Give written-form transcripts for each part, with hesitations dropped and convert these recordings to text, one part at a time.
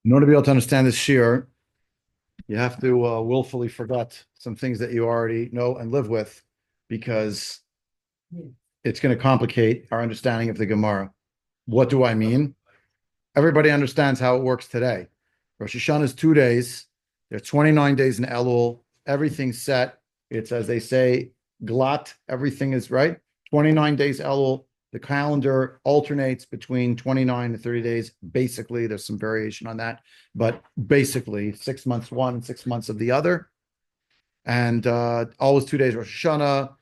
In order to be able to understand this shiur, you have to willfully forget some things that you already know and live with, because it's going to complicate our understanding of the Gemara. What do I mean? Everybody understands how it works today. Rosh Hashanah is 2 days. There are 29 days in Elul. Everything's set. It's, as they say, glatt. Everything is right. 29 days Elul. The calendar alternates between 29 and 30 days. Basically, there's some variation on that, but basically 6 months one, 6 months of the other. And always 2 days Rosh Hashanah.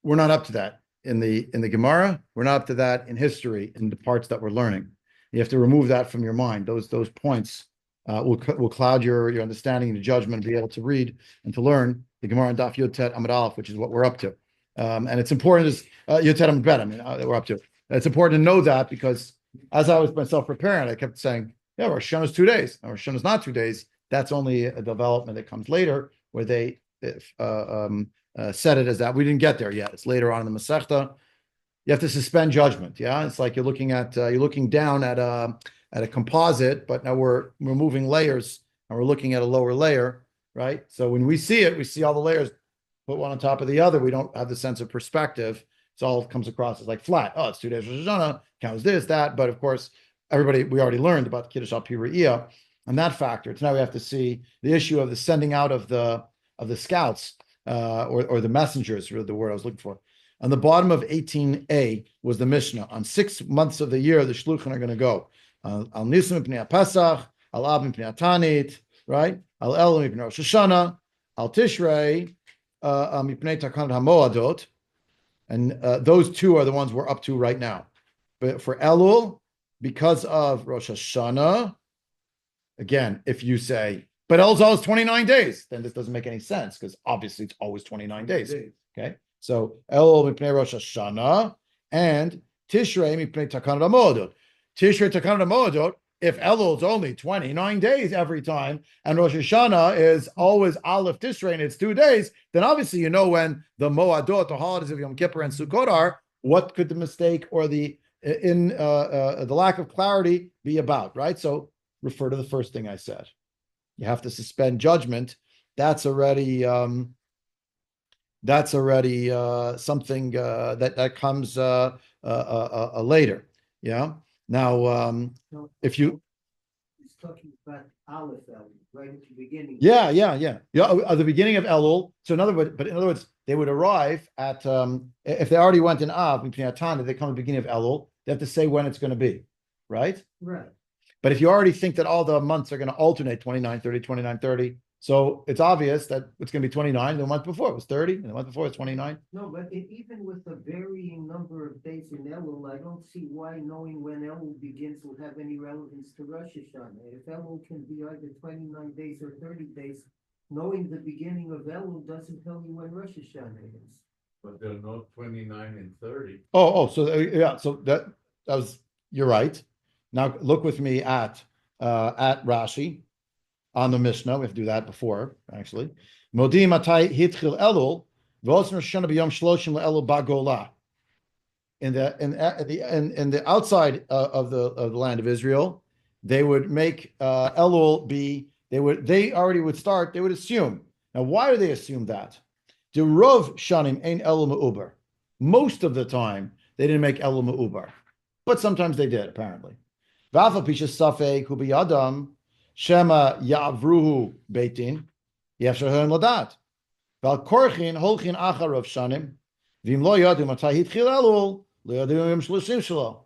We're not up to that in the Gemara. We're not up to that in history, in the parts that we're learning. You have to remove that from your mind. Those points will cloud your understanding and your judgment, and be able to read and to learn the Gemara and Daf Yud Tet Amud Aleph, which is what we're up to. And it's important as Yud Tet Amud Bet. We're up to. It's important to know that, because as I was myself preparing, I kept saying, "Yeah, Rosh Hashanah is 2 days. No, Rosh Hashanah is not 2 days. That's only a development that comes later, where they said it as that. We didn't get there yet. It's later on in the Masechta. You have to suspend judgment. Yeah, it's like you're looking down at a composite, but now we're moving layers and we're looking at a lower layer, right? So when we see it, we see all the layers put one on top of the other. We don't have the sense of perspective. It's all comes across as like flat. Oh, it's 2 days Rosh Hashanah, counts this, that. But of course, we already learned about Kiddush al Pi Re'iyah and that factor. So now we have to see the issue of the sending out of the scouts or the messengers, really the word I was looking for. On the bottom of 18a was the Mishnah. On 6 months of the year, the Shluchim are going to go. Al Nisim Pnei Pesach, Al Ab Pnei Tanit, right? Al Elul Pnei Rosh Hashanah, Al Tishrei Mipnei Takanat HaMoadot. And those two are the ones we're up to right now. But for Elul, because of Rosh Hashanah, again, if you say, but Elul's always 29 days, then this doesn't make any sense, because obviously it's always 29 days. Okay? So Elul Mipnei Rosh Hashanah and Tishrei Mipnei Takanat HaMoadot. Tishrei Takanat HaMoadot, if Elul is only 29 days every time, and Rosh Hashanah is always Aleph Tishrei and it's 2 days, then obviously you know when the Moadot, the holidays of Yom Kippur and Sukkot are, what could the mistake or the lack of clarity be about, right? So refer to the first thing I said. You have to suspend judgment. That's already something that comes later. Yeah. Now, if you, he's talking about Aleph Elul, right at the beginning. Yeah. At the beginning of Elul. So in other words, they would arrive at if they already went in Av, they come at the beginning of Elul. They have to say when it's going to be, right? Right. But if you already think that all the months are going to alternate 29, 30, 29, 30, so it's obvious that it's going to be 29. The month before it was 30, and the month before it's 29. No, but even with the varying number of days in Elul, I don't see why knowing when Elul begins will have any relevance to Rosh Hashanah. If Elul can be either 29 days or 30 days, knowing the beginning of Elul doesn't tell you when Rosh Hashanah is. But they're not 29 and 30. So that was, you're right. Now look with me at Rashi on the Mishnah. We have to do that before, actually. Modi matai hitchil Elul v'os Roshana b'yom shloshim le'elul bagola. In the outside of the land of Israel, they would make Elul be. They already would start. They would assume. Now, why do they assume that? The Rov shanim ein Elul me'ubar. Most of the time, they didn't make Elul me'ubar, but sometimes they did, apparently. V'afal pisha safek hu b'yadam shema ya'avruhu beitin yefshar ha'en ladat. V'al korchin holchin achar Rov shanim v'im lo yadu matai hitchil Elul lo yadu yom shloshim shelo.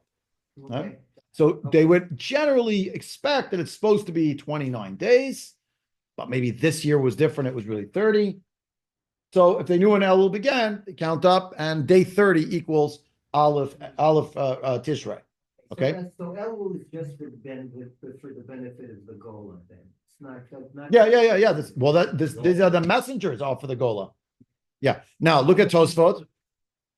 Right? So they would generally expect that it's supposed to be 29 days, but maybe this year was different. It was really 30. So if they knew when Elul began, they count up, and day 30 equals Aleph Tishrei. Okay. So Elul is just for the benefit of the Gola. Then it's not. Yeah. These are the messengers all for the Gola. Yeah. Now look at Tosafot.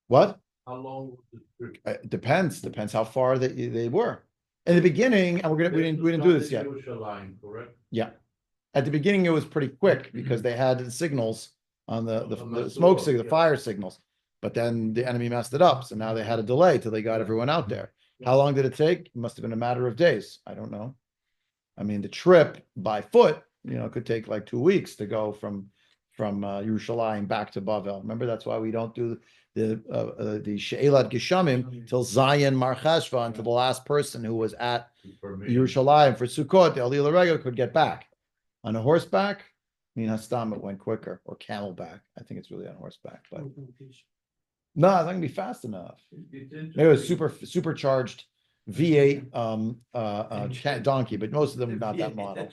What? How long was it? It depends how far they were. In the beginning, and we didn't do this yet. Line, correct? Yeah. At the beginning, it was pretty quick because they had the signals on the smoke signal, the fire signals. But then the enemy messed it up, so now they had a delay till they got everyone out there. How long did it take? It must have been a matter of days. I don't know. I mean, the trip by foot, could take like 2 weeks to go from Yerushalayim back to Bavel. Remember, that's why we don't do the She'elat Geshamim till Zion Mar Cheshvan, until the last person who was at For me, Yerushalayim for Sukkot, the Aliyah L'Regel, could get back. On a horseback, I mean, Hastam, it went quicker, or camelback. I think it's really on horseback, but no, it's not gonna be fast enough. Maybe it was supercharged V8 donkey, but most of them are not that model.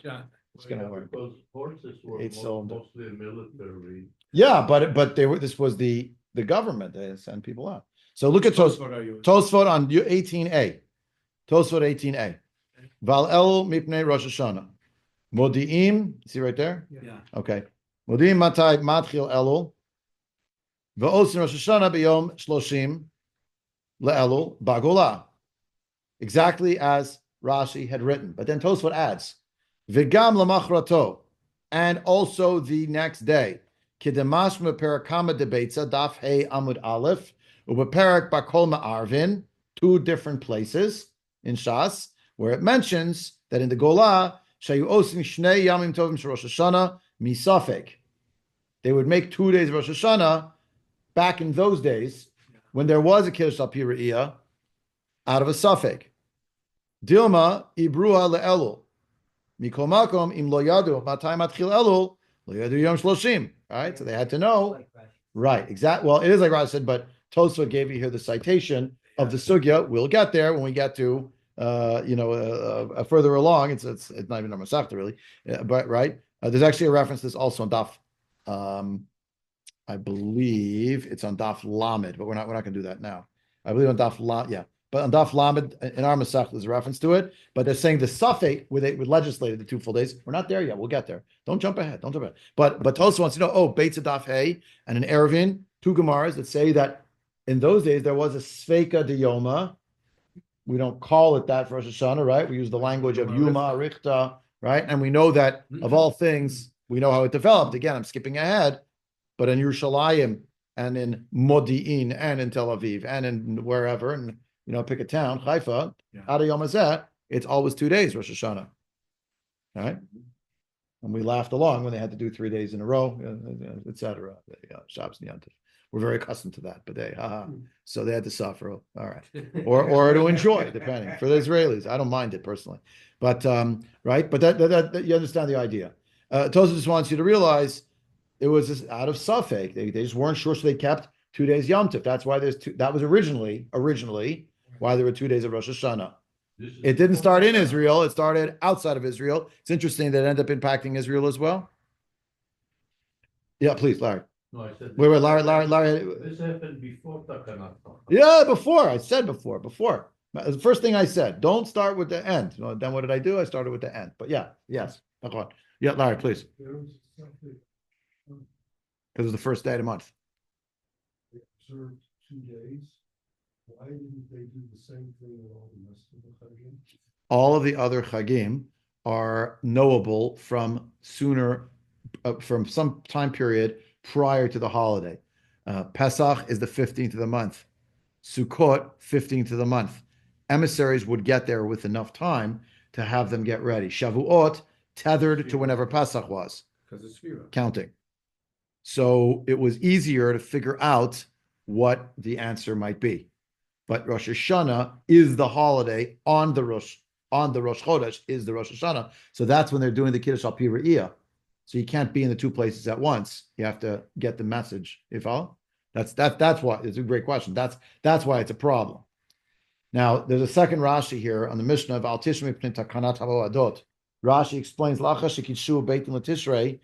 It's gonna work. Because horses were 8-cylinder. mostly military. Yeah, but they were. This was the government. They send people out. So look at Tosafot on 18a. Tosafot 18a. Val Elul mipnei Rosh Hashanah. Modi'im. See right there. Yeah. Okay. Modi'im matai matchil Elul. Ve'osin Rosh Hashanah b'yom shloshim le'Elul ba'golah. Exactly as Rashi had written. But then Tosafot adds, V'gam lamachrato, and also the next day. Kidemashma perakama debeitza daf hey amud aleph ubeperak bakol ma'arvin, 2 different places in Shas where it mentions that in the Golah shayu osin shnei yamim tovim shel Rosh Hashanah misafek. They would make 2 days of Rosh Hashanah back in those days when there was a kiddush al pi re'iyah out of a safek. Dilma ibruha le'elul. Mikol makom im lo yadu matay matchil elul lo yadu yom shloshim. Right, so they had to know. Right, exactly. Well, it is like Rashi said, but Tosafot gave you here the citation of the sugya. We'll get there when we get to further along. It's not even a Masechta really, but right. There's actually a reference to this also on Daf. I believe it's on Daf Lamed, but we're not going to do that now. I believe on Daf Lamed, yeah. But on Daf Lamed, in our Masech, there's a reference to it. But they're saying the Safek, where they legislated the 2 full days. We're not there yet. We'll get there. Don't jump ahead. But Tosafot wants to know, Beitza Daf Hey and an Erevin, 2 Gemaras that say that in those days there was a Sveika de Yoma. We don't call it that for Rosh Hashanah, right? We use the language of Yuma, Richta, right? And we know that of all things, we know how it developed. Again, I'm skipping ahead, but in Yerushalayim and in Modi'in and in Tel Aviv and in wherever, and pick a town, Haifa, out of Yom Hazeh, it's always 2 days, Rosh Hashanah. All right? And we laughed along when they had to do 3 days in a row, etc. Shabbos and Yantif. We're very accustomed to that, but so they had to suffer. All right. Or to enjoy, depending. For the Israelis, I don't mind it personally. But, right? But that you understand the idea. Tosafot just wants you to realize it was just out of Safek. They just weren't sure, so they kept 2 days Yom Tov. That's why there's 2. That was originally why there were 2 days of Rosh Hashanah. It didn't start in Israel. It started outside of Israel. It's interesting that it ended up impacting Israel as well. Yeah, please, Larry. No, I said. Wait, Larry. This happened before Takanat. Yeah, before. I said before. The first thing I said, don't start with the end. Then what did I do? I started with the end. But yes. Yeah, Larry, please. Because it was the first day of the month. They observed 2 days. Why didn't they do the same thing with all the rest of the Chagim? All of the other Chagim are knowable from some time period prior to the holiday. Pesach is the 15th of the month. Sukkot, 15th of the month. Emissaries would get there with enough time to have them get ready. Shavuot, tethered to whenever Pesach was. Because it's Sfira. Counting. So it was easier to figure out what the answer might be. But Rosh Hashanah is the holiday on the Rosh Chodesh is the Rosh Hashanah. So that's when they're doing the Kiddush al Pi Re'iyah. So you can't be in the 2 places at once. You have to get the message. You follow? That's why it's a great question. That's why it's a problem. Now there's a second Rashi here on the Mishnah of Al Tishrei Pnei Takanat Havoadot. Rashi explains Lacha Shekitshu Beitin LaTishrei,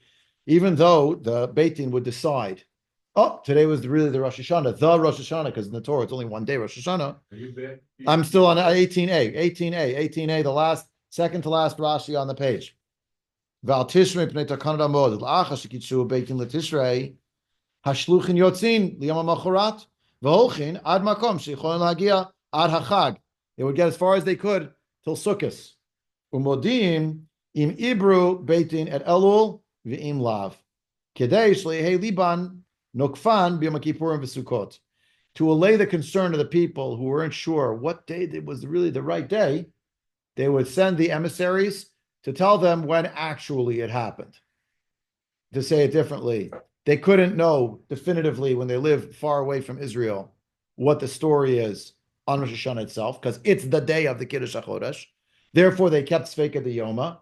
even though the Beitin would decide, today was really the Rosh Hashanah, because in the Torah it's only 1 day Rosh Hashanah. I'm still on 18a, the second to last Rashi on the page. Val Tishrei Pnei Takanat Havoadot Lacha Shekitshu Beitin LaTishrei Hashluchin Yotzin Liyom HaMachorat V'holchin Ad Makom Sheichon Lagia Ad HaChag. They would get as far as they could till Sukkot. Umodim im Ibru Beitin et Elul v'im Lav. Kedei Shlehei Liban Nokfan B'Yom Kippurim v'Sukkot. To allay the concern of the people who weren't sure what day it was really the right day, they would send the emissaries to tell them when actually it happened. To say it differently, they couldn't know definitively when they lived far away from Israel what the story is on Rosh Hashanah itself, because it's the day of the Kiddush HaChodesh. Therefore, they kept Sveika de Yoma,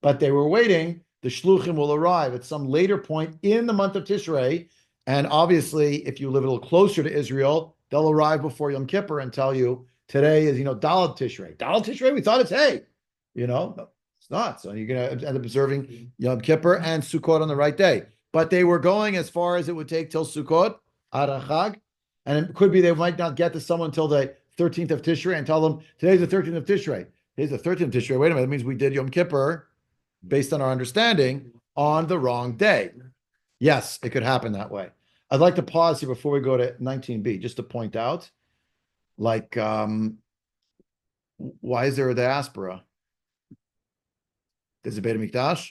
but they were waiting. The Shluchim will arrive at some later point in the month of Tishrei. And obviously, if you live a little closer to Israel, they'll arrive before Yom Kippur and tell you today is, Daled Tishrei. Daled Tishrei, we thought it's hey. No, it's not. So you're going to end up observing Yom Kippur and Sukkot on the right day. But they were going as far as it would take till Sukkot, Arachag. And it could be they might not get to someone until the 13th of Tishrei and tell them, today's the 13th of Tishrei. Today's the 13th of Tishrei. Wait a minute, that means we did Yom Kippur, based on our understanding, on the wrong day. Yes, it could happen that way. I'd like to pause here before we go to 19b, just to point out, why is there a diaspora? There's a Beit HaMikdash.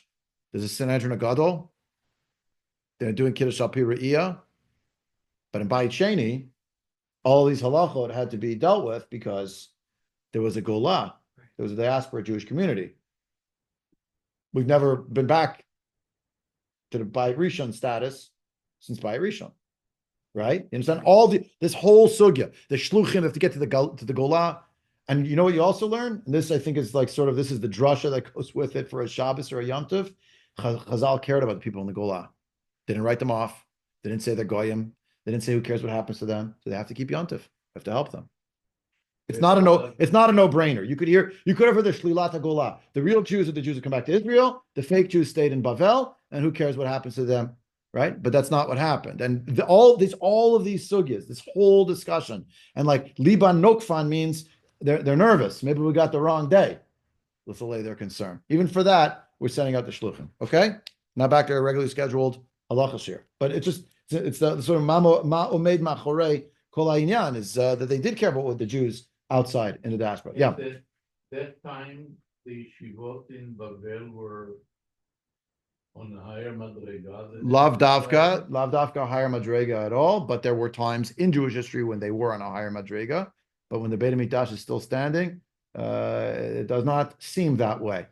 There's a Sanhedrin Gadol. They're doing Kiddush Al Pi Re'iyah. But in Bayit Sheni, all these halachot had to be dealt with because there was a Golah. There was a diaspora Jewish community. We've never been back to the Bayit Rishon status since Bayit Rishon, right? You understand? This whole sugya, the shluchim have to get to the Golah. And you know what you also learn? And this, I think, is like sort of, this is the drasha that goes with it for a Shabbos or a Yom Tov. Chazal cared about the people in the Golah. They didn't write them off. They didn't say they're goyim. They didn't say who cares what happens to them. So they have to keep Yom Tov. They have to help them. It's not a no-brainer. You could have heard the Shlilat HaGolah. The real Jews are the Jews who come back to Israel. The fake Jews stayed in Bavel, and who cares what happens to them, right? But that's not what happened. And all of these sugyas, this whole discussion, and like Liban Nokfan means they're nervous. Maybe we got the wrong day. Let's allay their concern. Even for that, we're sending out the shluchim. Okay, now back to our regularly scheduled halachas here. But it's the sort of ma omed machorei kol ha'inyan is that they did care about what the Jews outside in the diaspora. Yeah. That time, the yeshivot in Babel were on the higher madrega. Lav davka higher madrega at all, but there were times in Jewish history when they were on a higher madrega. But when the Beit HaMikdash is still standing, it does not seem that way.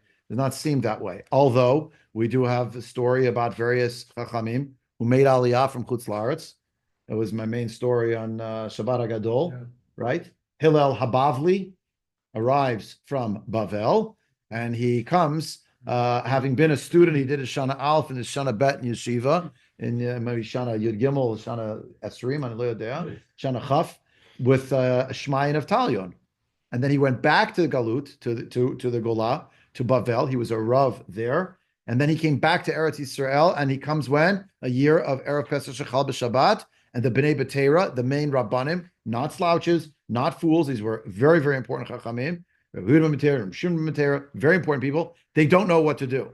Although we do have a story about various chachamim who made aliyah from Chutz La'aretz. It was my main story on Shabbat HaGadol, right? Hillel Habavli arrives from Bavel, and he comes having been a student. He did his Shana Aleph and his Shana Bet in Yeshiva, in maybe Shana Yud Gimel, Shana Esrim, and Shana Chaf, with Shmai and Avtalion. And then he went back to the Galut, to the Golah, to Bavel. He was a Rav there. And then he came back to Eretz Yisrael, and he comes when? A year of Erev Pesach Shechal B'Shabbat, and the Bnei B'Teira, the main Rabbanim, not slouches, not fools. These were very, very important Chachamim. Yehuda B'Teira, Shimon B'Teira, very important people. They don't know what to do.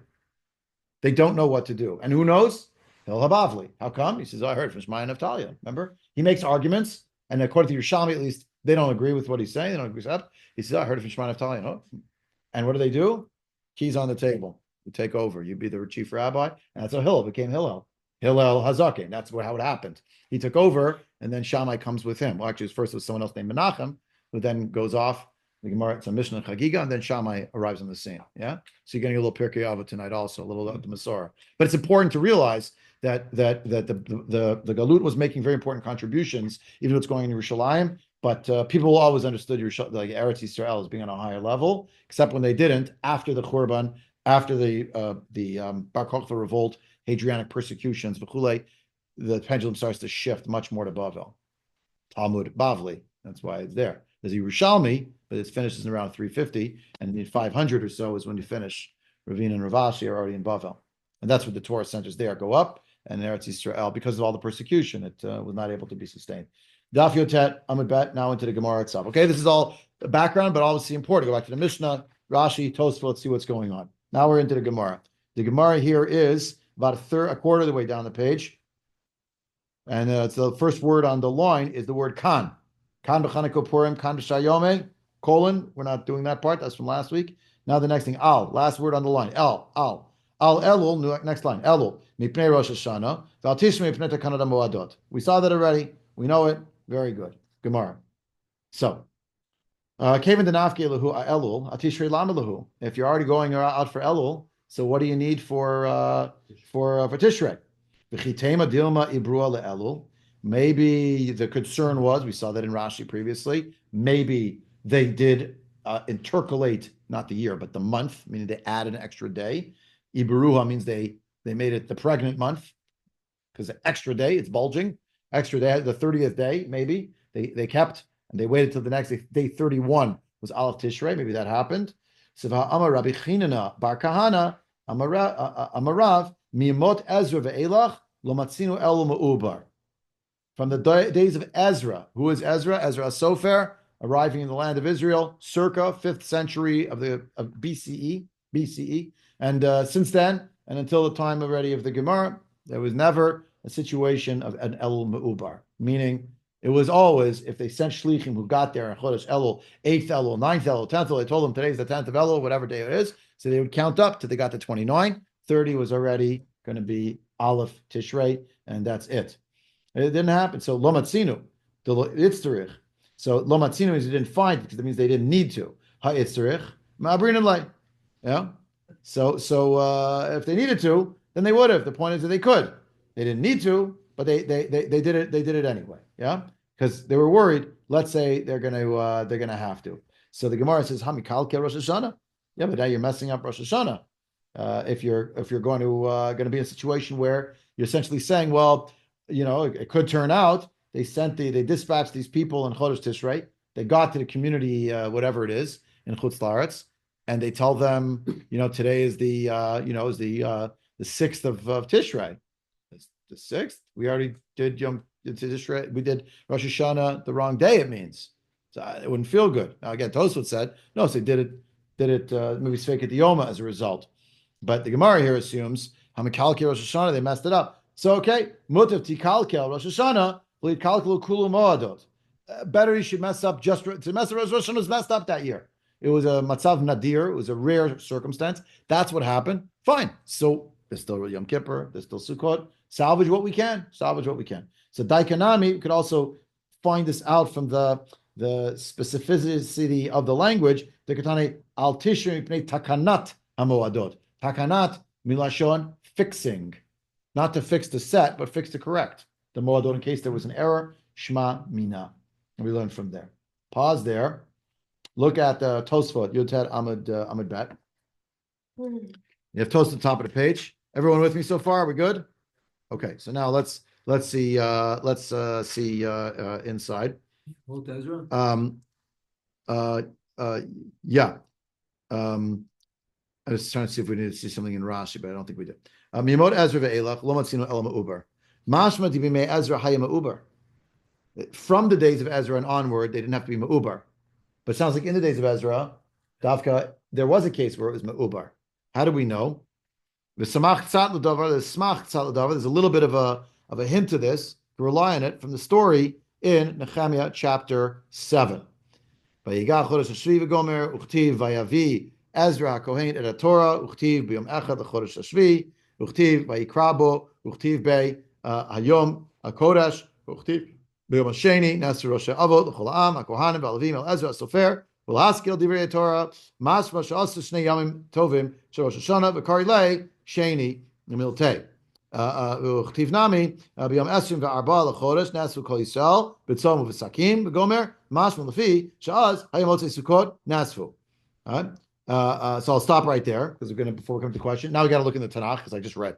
And who knows? Hillel Habavli. How come? He says, I heard from Shmai and Naftalia. Remember? He makes arguments, and according to Yerushalmi, at least, they don't agree with what he's saying. They don't agree with that. He says, I heard it from Shmai and Naftalia. Oh. And what do? Keys on the table. You take over. You be the chief rabbi. And that's how Hillel became Hillel Hazaken. That's how it happened. He took over, and then Shammai comes with him. Well, actually, first it was someone else named Menachem, who then goes off. The Gemara, it's a Mishnah Chagiga, and then Shammai arrives on the scene. Yeah, so you're getting a little Pirkei Avot tonight, also a little of the Masorah. But it's important to realize that the Galut was making very important contributions, even though it's going in Yerushalayim. But people always understood like Eretz Yisrael as being on a higher level, except when they didn't after the Churban, after the Bar Kokhba revolt, Hadrianic persecutions, the pendulum starts to shift much more to Bavel. Talmud Bavli, that's why it's there. There's a Yerushalmi, but it finishes in around 350, and in 500 or so is when you finish. Ravina and Ravashi are already in Bavel. And that's what the Torah centers there go up, and Eretz Yisrael, because of all the persecution, it was not able to be sustained. Daf Yotet, Amud Bet, now into the Gemara itself. Okay, this is all the background, but obviously important. Go back to the Mishnah, Rashi, Tosafot, let's see what's going on. Now we're into the Gemara. The Gemara here is about a quarter of the way down the page. And it's the first word on the line is the word kan. Kan b'chaniko purim, kan b'shayome, colon. We're not doing that part. That's from last week. Now the next thing, al. Last word on the line, al. Al elul, next line, elul. Mipnei Rosh Hashanah. V'al tishmei mipnei tekanot moadot. We saw that already. We know it. Very good. Gemara. So, Kaven denafke lahu Elul, Tishrei lama lahu. If you're already going out for Elul, so what do you need for Tishrei? V'chitema dilma ibrua leElul. Maybe the concern was, we saw that in Rashi previously, maybe they did intercalate, not the year, but the month, meaning they add an extra day. Ibruha means they made it the pregnant month, because the extra day, it's bulging. Extra day, the 30th day, maybe, they kept, and they waited till the next day. Day 31 was Aleph Tishrei, maybe that happened. Seva Amar Rabbi Chinana Bar Kahana, Amarav, Mimot Ezra ve'elach, lo matzinu elu ma'ubar. From the days of Ezra. Who is Ezra? Ezra Hasofer, arriving in the land of Israel, circa 5th century of BCE. And since then, and until the time already of the Gemara, there was never a situation of an Elul Me'ubar, meaning it was always, if they sent shlichim who got there in Chodesh Elul, 8th Elul, 9th Elul, 10th Elul, they told them today's the 10th of Elul, whatever day it is, so they would count up till they got to 29, 30 was already going to be Aleph Tishrei, and that's it. It didn't happen. So Lo Matzinu, the Itzterich. So Lo Matzinu means they didn't find it, because it means they didn't need to. Ha Itzterich, Ma'abrin and Lay. Yeah. So if they needed to, then they would have. The point is that they could. They didn't need to, but they did it. They did it anyway. Yeah, because they were worried. Let's say they're gonna have to. So the Gemara says, "Hamikal ke Rosh Hashanah." Yeah, but now you're messing up Rosh Hashanah. If you're going to be in a situation where you're essentially saying, well, it could turn out they dispatched these people in Chodesh Tishrei. They got to the community, whatever it is in Chutz La'aretz, and they tell them, today is the 6th of Tishrei. It's the 6th. We already did Tishrei. We did Rosh Hashanah the wrong day. It means so it wouldn't feel good. Now again, Tosafot said no. So they did it maybe Sveik at the Yoma as a result. But the Gemara here assumes Hamikalke Rosh Hashanah, they messed it up. So okay, Mutav Tikalkel Rosh Hashanah, Lead Kalkelu Kulu Moadot. Better you should mess up just to mess up. Rosh Hashanah was messed up that year. It was a matzav nadir. It was a rare circumstance. That's what happened. Fine. So there's still Yom Kippur. There's still Sukkot. Salvage what we can. So Daikanami, we could also find this out from the specificity of the language. The Katane al Tishrei mipnei takanat hamoadot. Takanat milashon fixing, not to fix the set, but fix to correct the moadot in case there was an error. Shma mina. And we learn from there. Pause there. Look at Tosafot, Yoted Amud Bet. You have Tosafot at the top of the page. Everyone with me so far? Are we good? Okay, so now let's see inside. Old Ezra? Yeah. I was trying to see if we need to see something in Rashi, but I don't think we did. Mimot Ezra ve'elach lo matzino el ma'ubar. Mashma dibimei Ezra hayya ma'ubar. From the days of Ezra and onward, they didn't have to be ma'ubar. But it sounds like in the days of Ezra, Davka, there was a case where it was ma'ubar. How do we know? There's a little bit of a hint to this, to rely on it from the story in Nehemiah chapter 7. Vayigah chodesh hashvi v'gomer, uchtiv vayavi Ezra Kohen et Torah, uchtiv b'yom echad l'chodesh hashvi, uchtiv vayikrabo, uchtiv be hayom hakodesh, uchtiv b'yom hasheni nasir rosh avot l'chol ha'am hakohanim v'alavim el Ezra Hasofer v'lhaskil divrei Torah masma she'asu shnei yamim tovim shel Rosh Hashanah v'kari lei sheni miltei. Uchtiv nami b'yom esrim v'arba l'chodesh nasu kol Yisrael b'tzom v'sakim v'gomer masma l'fi she'az hayom motzei Sukkot nasfu. All right. So I'll stop right there because before we come to the question. Now we got to look in the Tanakh because I just read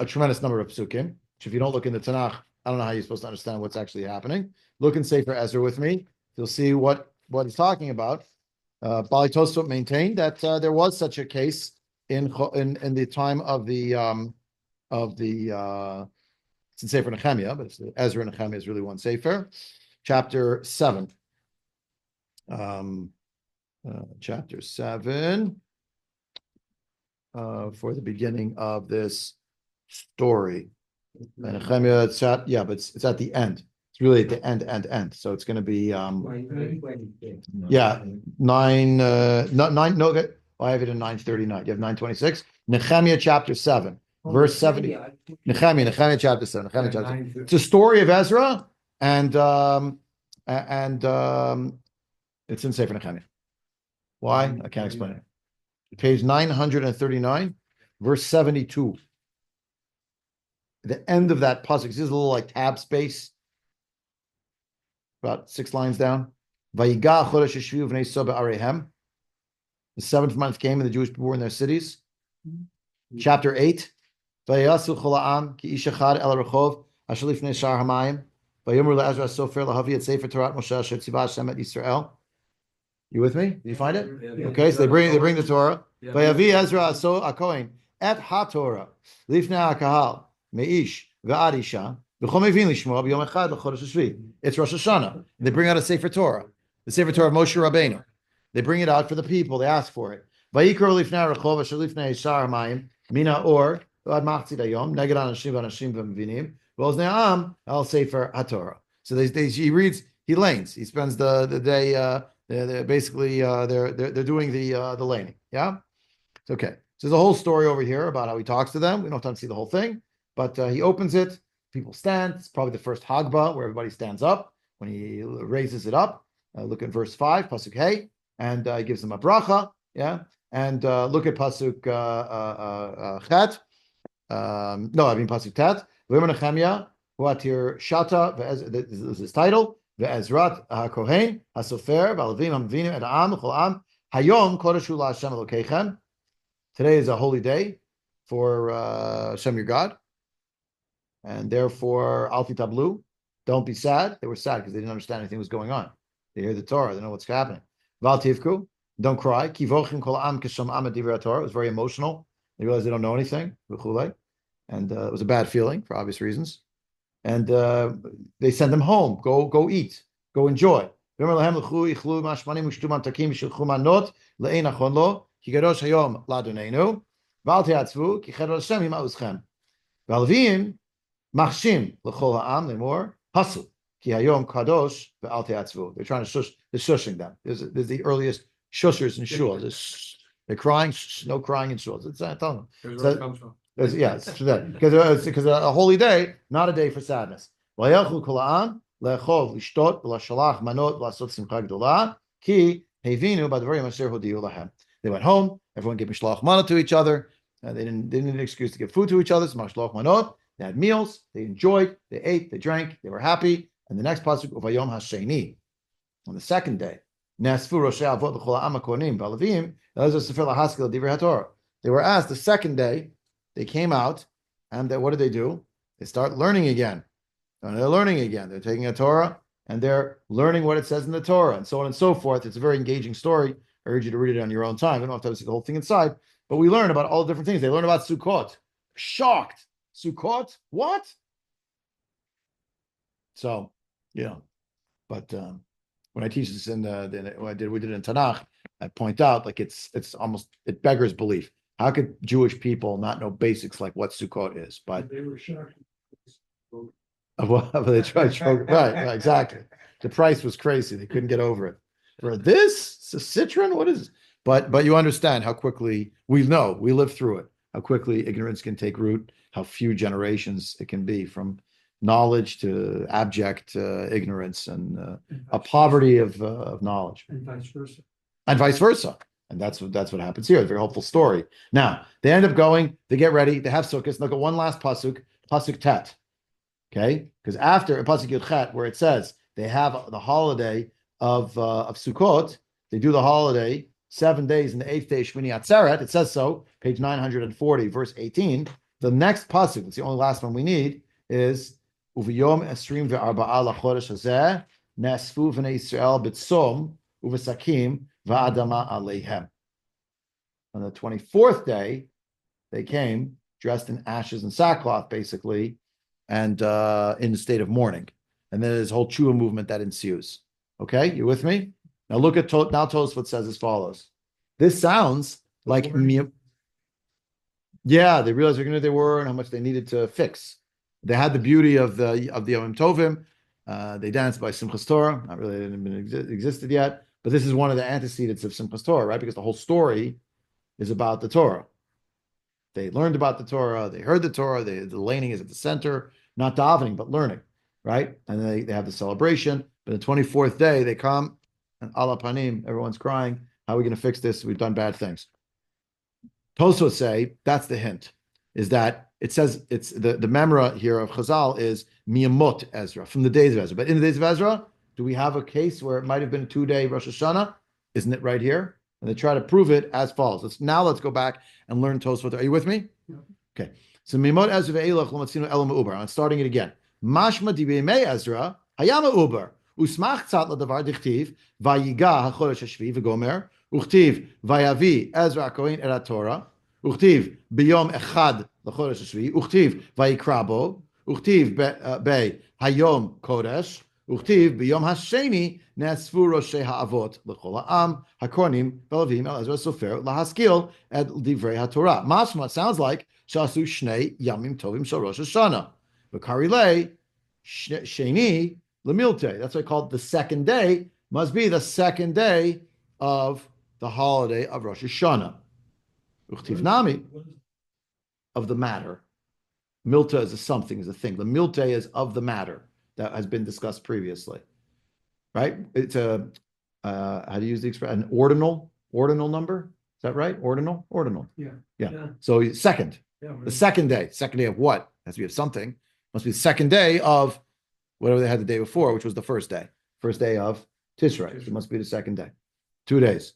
a tremendous number of psukim. Which if you don't look in the Tanakh, I don't know how you're supposed to understand what's actually happening. Look in Sefer Ezra with me. You'll see what he's talking about. Bali Tosafot maintained that there was such a case in the time of the it's in Sefer Nehemiah, but Ezra and Nehemiah is really one Sefer. Chapter 7. Chapter 7 for the beginning of this story. And Nehemiah, it's at the end. It's really at the end. So it's going to be 9. No, I have it in 9:39. You have 9:26. Nehemiah chapter 7, verse 70. Nehemiah chapter 7. It's a story of Ezra and It's in Sefer Nehemiah. Why? I can't explain it. Page 939, verse 72. The end of that pasuk. This is a little like tab space, about 6 lines down. Vayiga chodesh hashviu v'nei soba arehem. The 7th month came, and the Jewish people were in their cities. Chapter 8. Vayasu chol ha'am ki ish echad el rechov asher lifnei shar hamayim. Vayomer le'Ezra Hasofer lahavi et sefer Torah Moshe asher tzivah Hashem et Yisrael. You with me? Did you find it? Yeah. Okay, so they bring the Torah. Yeah. Vayavi Ezra HaKohen et ha-Torah lifnei hakahal meish ve'ad isha v'chol mevin lishmo b'yom echad l'chodesh hashvi. It's Rosh Hashanah. They bring out a Sefer Torah, the Sefer Torah of Moshe Rabbeinu. They bring it out for the people. They ask for it. Vayikro lifnei rechov asher lifnei shar hamayim mina or v'ad machzit hayom neged anashim v'anashim v'mevinim v'oznei ha'am al Sefer HaTorah. So he reads, he lanes. He spends the day. They're basically they're doing the laning. Yeah, it's okay. So there's a whole story over here about how he talks to them. We don't have time to see the whole thing, but he opens it. People stand. It's probably the first Hagbah where everybody stands up when he raises it up. Look at verse 5, pasuk hey, and he gives them a bracha. Yeah, and look at pasuk chet. Pasuk tet. Nehemiah huatir shata. This is his title. Ezra HaKohen, Hasofer, Valavim, Hamvinim, et Ha'am, Chol Ha'am, Hayom Kodeshu LaHashem Elokeichem. Today is a holy day for Hashem your God, and therefore Alti Tablu. Don't be sad. They were sad because they didn't understand anything was going on. They hear the Torah, they know what's happening. Val Tivku, don't cry. Kivochim Kol Ha'am Kisham Am Divrei Torah. It was very emotional. They realized they don't know anything, and it was a bad feeling for obvious reasons. And they send them home. Go eat. Go enjoy. They're trying to shush. They're shushing them. There's the earliest shushers in shul. They're crying. No crying in shul. It's tell them. Here's where it comes from. Yes, because a holy day, not a day for sadness. They went home. Everyone gave mishloach manot to each other. They didn't need an excuse to give food to each other. So mishloach manot. They had meals. They enjoyed. They ate. They drank. They were happy. And the next pasuk of Vayom Hasheni, on the second day, they were asked the second day. They came out, and what did they do? They start learning again. And they're learning again. They're taking a Torah, and they're learning what it says in the Torah, and so on and so forth. It's a very engaging story. I urge you to read it on your own time. You don't have to see the whole thing inside, but we learn about all the different things. They learn about Sukkot. Shocked. Sukkot? What? So, but when I teach this we did it in Tanakh, I point out like it's almost, it beggars belief. How could Jewish people not know basics like what Sukkot is? But They were shocked. they tried, right, exactly. The price was crazy; they couldn't get over it. For this, citron, what is? But you understand how quickly we live through it. How quickly ignorance can take root. How few generations it can be from knowledge to abject ignorance and a poverty of knowledge, And vice versa. and vice versa. And that's what happens here. A very hopeful story. Now they end up going. They get ready. They have sukkahs. Look at one last pasuk tet. Okay, because after pasuk yud chet, where it says they have the holiday of Sukkot, they do the holiday 7 days, in the 8th day Shmini Atzeret. It says so, page 940, verse 18. The next pasuk, it's the only last one we need, is Uviyom esrim ve'arba'a lachodesh hazeh nesfu v'nei Yisrael b'tzom uvesakim va'adama aleihem. On the 24th day, they came dressed in ashes and sackcloth, basically, and in a state of mourning. And then there's a whole Tshuva movement that ensues. Okay, you with me? Now look at now Tosafot says as follows. This sounds like they realized how good they were and how much they needed to fix. They had the beauty of the Yom Tovim. They danced by Simchas Torah. Not really, it hadn't existed yet, but this is one of the antecedents of Simchas Torah, right? Because the whole story is about the Torah. They learned about the Torah. They heard the Torah. The laning is at the center, not davening, but learning, right? And they have the celebration. But the 24th day, they come and ala panim, everyone's crying. How are we going to fix this? We've done bad things. Tosfot say that's the hint, is that it says it's the memra here of Chazal is miyamot Ezra, from the days of Ezra. But in the days of Ezra, do we have a case where it might have been a 2-day Rosh Hashanah? Isn't it right here? And they try to prove it as follows. Let's go back and learn Tosfot. Are you with me? Yeah. Okay. So miyamot Ezra ve'elach l'matzinu elam uber. I'm starting it again. Mashma dibimei Ezra hayama uber. Usmach tzat ladavar dichtiv vayiga hachodesh hashvi v'gomer uchtiv vayavi Ezra kohen et Torah uchtiv biyom echad l'chodesh hashvi uchtiv vayikrabo uchtiv be hayom kodesh uchtiv biyom hasheni ne'asfu roshei ha'avot l'chol ha'am hakonim v'lavim el Ezra Hasofer lahaskil et divrei haTorah. Mashma sounds like shasu shnei yamim tovim shel Rosh Hashanah v'karilei sheni Lemilte, that's why I call it the second day, must be the second day of the holiday of Rosh Hashanah. Uchtiv nami, of the matter. Milta is a something, is a thing. The milte is of the matter that has been discussed previously. Right? It's a, how do you use the expression? An ordinal number? Is that right? Ordinal? Yeah. So second. Yeah. The second day of what? Has to be of something. Must be the second day of whatever they had the day before, which was the first day of Tishrei. So it must be the second day. 2 days.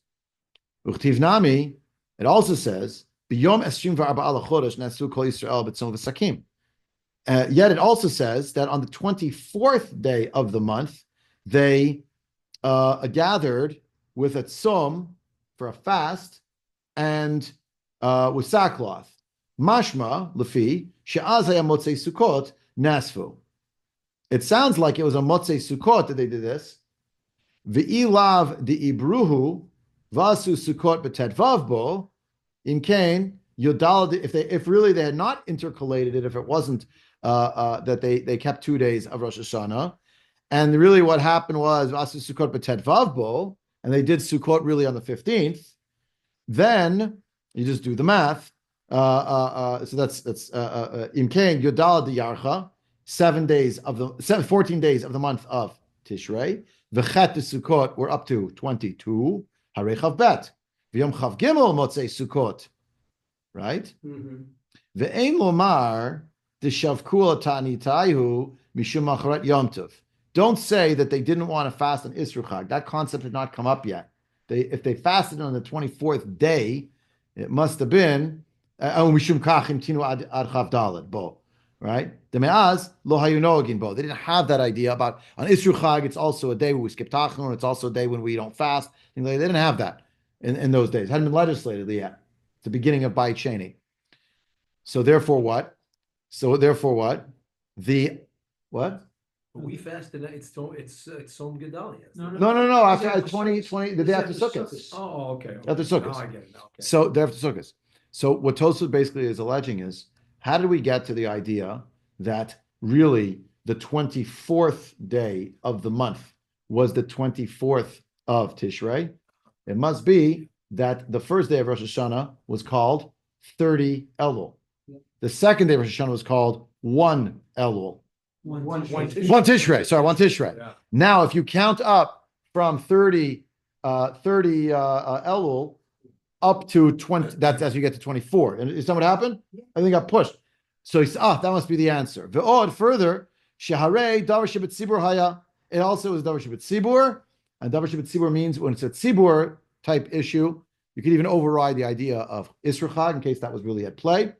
Uchtiv nami, it also says, B'yom eshrim v'arba'a l'chodesh nesu kol Yisrael b'tzom v'sakim. Yet it also says that on the 24th day of the month, they gathered with a tzom for a fast and with sackcloth. Mashma, lefi, she'az haya motzei Sukkot, nasfu. It sounds like it was a Motzei Sukkot that they did this. V'ilav di'ibruhu vasu Sukkot b'tetvav bo imkain yodal. If really they had not intercalated it, if it wasn't that they kept 2 days of Rosh Hashanah, and really what happened was vasu Sukkot b'tetvav bo, and they did Sukkot really on the 15th, then you just do the math. So that's imkain yodal di'archa. 14 days of the month of Tishrei. V'chet Sukkot, we're up to 22. Harei Chav Bet. V'yom Chav Gimel Motzei Sukkot. Right? Ve'ein lomar d'shavku ta'anitayu mishum acharat Yom Tov. Don't say that they didn't want to fast on Isru Chag. That concept had not come up yet. If they fasted on the 24th day, it must have been mishum kachim tinu ad Chav Daled bo. Right? They didn't have that idea about on Isru Chag, it's also a day where we skip Tachanun, it's also a day when we don't fast. They didn't have that in those days. It hadn't been legislated yet. It's the beginning of Bayit Sheni. So therefore what? We fasted. It's Som Gedalia. No. After 20, the day after Sukkot. Oh, okay. After Sukkot. Oh, I get it. Okay. So after Sukkot. So what Tosafot basically is alleging is, how did we get to the idea that really the 24th day of the month was the 24th of Tishrei? It must be that the first day of Rosh Hashanah was called 30 Elul. The second day of Rosh Hashanah was called 1 Elul. One Tishrei. Sorry, 1 Tishrei. Yeah. Now, if you count up from 30 Elul up to 20, that's as you get to 24. And is that what happened? I think I got pushed. So he said, that must be the answer. Ve'od, further, sheharei davar shebet tzibur haya. It also is davar shebet tzibur. And davar shebet tzibur means when it's a tzibur type issue, you could even override the idea of Isru Chag in case that was really at play.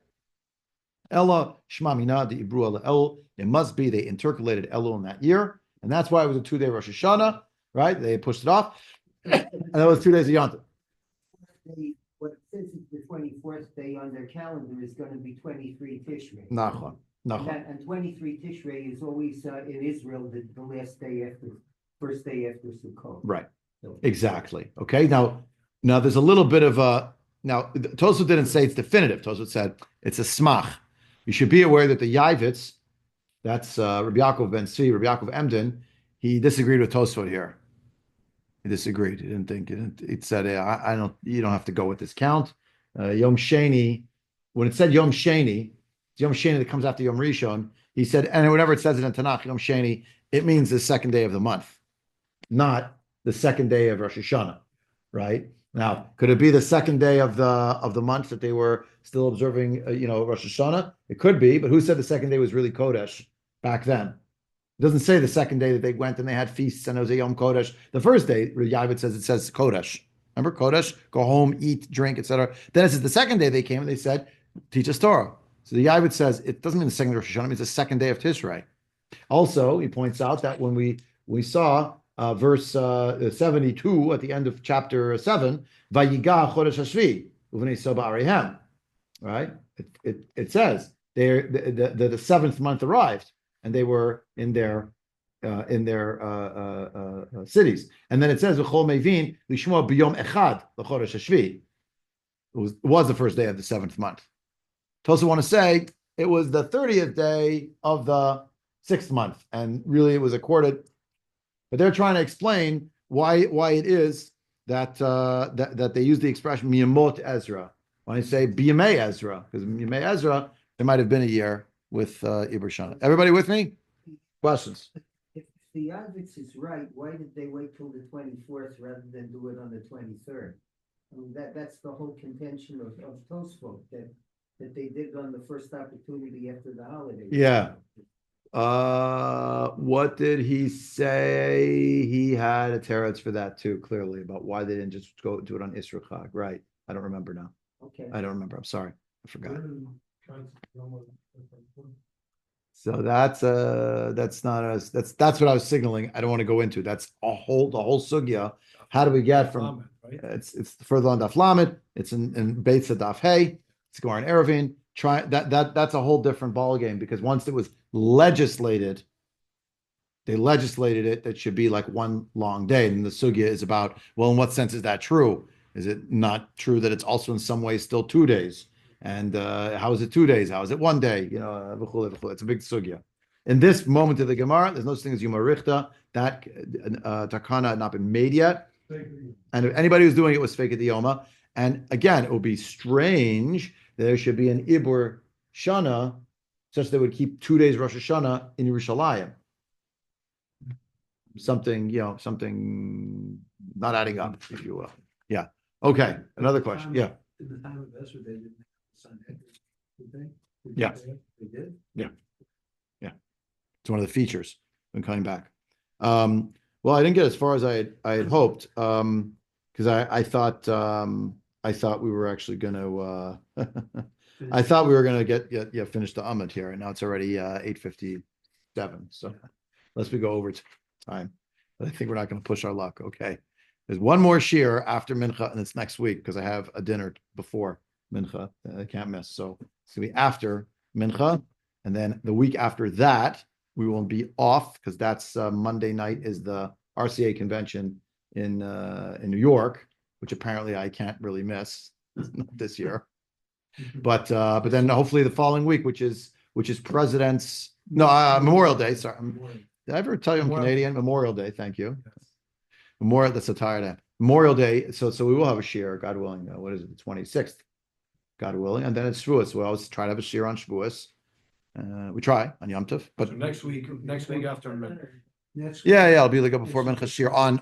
Ella shma mina de ibru ala Elul. It must be they intercalated Elul in that year. And that's why it was a 2-day Rosh Hashanah, right? They pushed it off. And that was 2 days of Yom Tov. What since it's the 24th day on their calendar is going to be 23 Tishrei. Nachon. And 23 Tishrei is always in Israel the last day after, first day after Sukkot. Right. Exactly. Okay. Now there's a little bit of a, now Tosafot didn't say it's definitive. Tosafot said it's a smach. You should be aware that the Yavitz, that's Rabbi Yaakov ben Tzvi, Rabbi Yaakov Emden, he disagreed with Tosafot here. He disagreed. He didn't think it. It said, you don't have to go with this count. Yom Sheni, when it said Yom Sheni, it's Yom Sheni that comes after Yom Rishon. He said, and whenever it says it in Tanakh, Yom Sheni, it means the second day of the month, not the second day of Rosh Hashanah, right? Now, could it be the second day of the month that they were still observing, Rosh Hashanah? It could be, but who said the second day was really Kodesh back then? It doesn't say the second day that they went and they had feasts and it was a Yom Kodesh. The first day, Yavit says, it says Kodesh. Remember Kodesh? Go home, eat, drink, etc. Then it says the second day they came and they said, teach us Torah. So the Yavit says it doesn't mean the second day of Rosh Hashanah, it means the second day of Tishrei. Also, he points out that when we saw verse 72 at the end of chapter 7, Vayiga Chodesh Hashvi, Uvnei Soba Arehem, right? It says the seventh month arrived and they were in their cities. And then it says, V'chol Mevin Lishmo B'yom Echad L'Chodesh Hashvi. It was the first day of the seventh month. Tosafot want to say it was the 30th day of the sixth month, and really it was accorded. But they're trying to explain why it is that that they use the expression Miyamot Ezra when I say Biyamei Ezra, because Biyamei Ezra there might have been a year with Iber Shana. Everybody with me? Questions? If the Yavitz is right, why did they wait till the 24th rather than do it on the 23rd? I mean, that's the whole contention of Tosafot, that they did on the first opportunity after the holiday. Yeah. What did he say? He had a teretz for that too, clearly, about why they didn't just go do it on Isra Chag. Right. I don't remember now. Okay. I don't remember. I'm sorry. I forgot. Where did God's Yom So that's not us. That's what I was signaling. I don't want to go into. That's the whole sugya. How do we get from Right? it's further on Daf Lamed, it's in Beitz Daf Hey, it's Gemara in Eruvin. That's a whole different ballgame, because once it was legislated, they legislated it that should be like one long day. And the sugya is about, well, in what sense is that true? Is it not true that it's also in some ways still 2 days? And how is it 2 days? How is it 1 day? It's a big sugya. In this moment of the Gemara, there's no such thing as Yom Arichta. That takana had not been made yet. And if anybody who's doing it was fake at the Yoma. And again, it would be strange that there should be an Ibur Shana such that they would keep 2 days Rosh Hashanah in Yerushalayim. Something not adding up, if you will. Yeah. Okay. Another question. Yeah. In the time of Ezra, they didn't have the sun head, did they? Yeah. They did? It's one of the features when coming back. Well, I didn't get as far as I had hoped, because I thought we were actually going to I thought we were going to get finish the Amud here, and now it's already 8:57. So unless we go over time, but I think we're not going to push our luck. Okay, there's one more shiur after Mincha, and it's next week because I have a dinner before Mincha that I can't miss. So it's going to be after Mincha, and then the week after that we will be off because that's Monday night is the RCA convention in New York, which apparently I can't really miss this year. But then hopefully the following week, which is Memorial Day. Sorry, did I ever tell you I'm Canadian? Memorial Day. Thank you. Memorial. That's a tired name. Memorial Day. So we will have a shiur, God willing. What is it? The 26th, God willing, and then it's Shavuos. We always try to have a shiur on Shavuos. We try on Yom Tov, but So next week after yeah, it'll be like a before Mincha shiur on.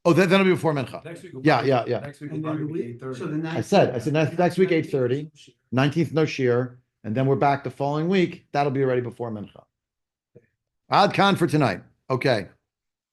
Then it'll be before Mincha. next week. Yeah. Next week will probably be 8:30. I said next week 8:30, 19th no shiur, and then we're back the following week. That'll be ready before Mincha. Ad Khan for tonight. Okay.